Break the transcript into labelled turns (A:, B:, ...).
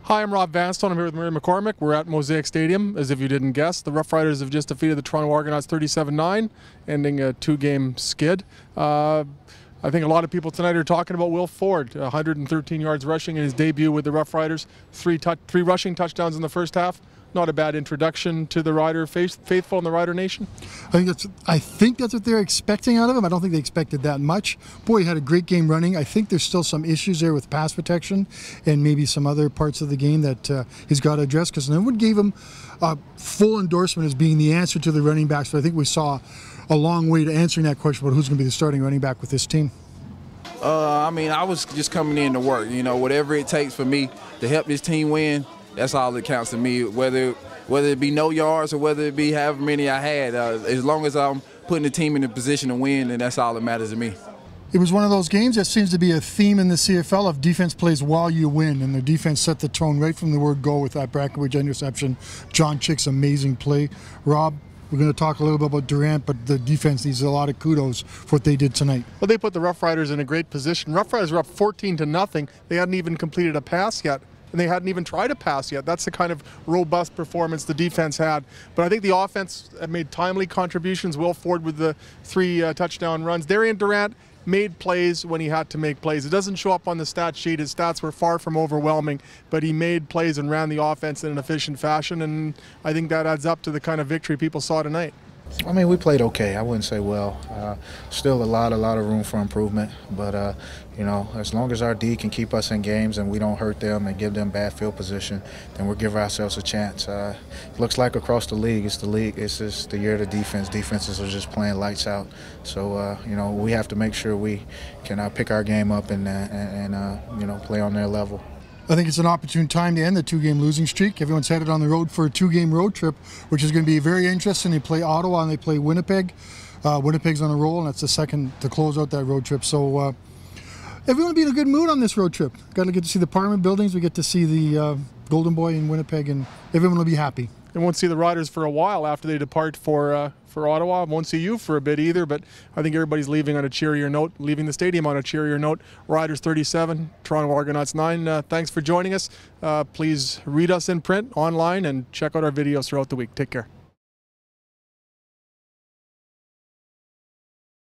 A: Hi, I'm Rob Vanstone. I'm here with Mary McCormick. We're at Mosaic Stadium, as if you didn't guess. The Rough Riders have just defeated the Toronto Argonauts 37-9, ending a two-game skid. I think a lot of people tonight are talking about Will Ford, 113 yards rushing in his debut with the Rough Riders, three rushing touchdowns in the first half. Not a bad introduction to the Rider faithful in the Rider Nation.
B: I think that's what they're expecting out of him. I don't think they expected that much. Boy, he had a great game running. I think there's still some issues there with pass protection and maybe some other parts of the game that he's got to address, because no one gave him a full endorsement as being the answer to the running backs. But I think we saw a long way to answering that question about who's going to be the starting running back with this team.
C: I mean, I was just coming in to work. You know, whatever it takes for me to help this team win, that's all that counts to me, whether it be no yards or whether it be however many I had. As long as I'm putting the team in a position to win, then that's all that matters to me.
B: It was one of those games that seems to be a theme in the CFL of defense plays while you win, and the defense set the tone right from the word go with that Brackenridge interception. John Chick's amazing play. Rob, we're going to talk a little bit about Durant, but the defense needs a lot of kudos for what they did tonight.
A: Well, they put the Rough Riders in a great position. Rough Riders were up 14-0. They hadn't even completed a pass yet, and they hadn't even tried a pass yet. That's the kind of robust performance the defense had. But I think the offense made timely contributions. Will Ford with the three touchdown runs. Darian Durant made plays when he had to make plays. It doesn't show up on the stat sheet. His stats were far from overwhelming, but he made plays and ran the offense in an efficient fashion, and I think that adds up to the kind of victory people saw tonight.
D: I mean, we played okay. I wouldn't say well. Still a lot of room for improvement. But, you know, as long as our D can keep us in games and we don't hurt them and give them bad field position, then we'll give ourselves a chance. It looks like across the league, it's just the year of the defense. Defenses are just playing lights out. So, you know, we have to make sure we can pick our game up and you know, play on their level.
B: I think it's an opportune time to end the two-game losing streak. Everyone's headed on the road for a two-game road trip, which is going to be very interesting. They play Ottawa and they play Winnipeg. Winnipeg's on a roll, and that's the second to close out that road trip. So everyone will be in a good mood on this road trip. Got to get to see the Parliament buildings. We get to see the Golden Boy in Winnipeg, and everyone will be happy.
A: And won't see the Riders for a while after they depart for Ottawa. Won't see you for a bit either, but I think everybody's leaving on a cheerier note, leaving the stadium on a cheerier note. Riders 37, Toronto Argonauts 9. Thanks for joining us. Please read us in print, online, and check out our videos throughout the week. Take care.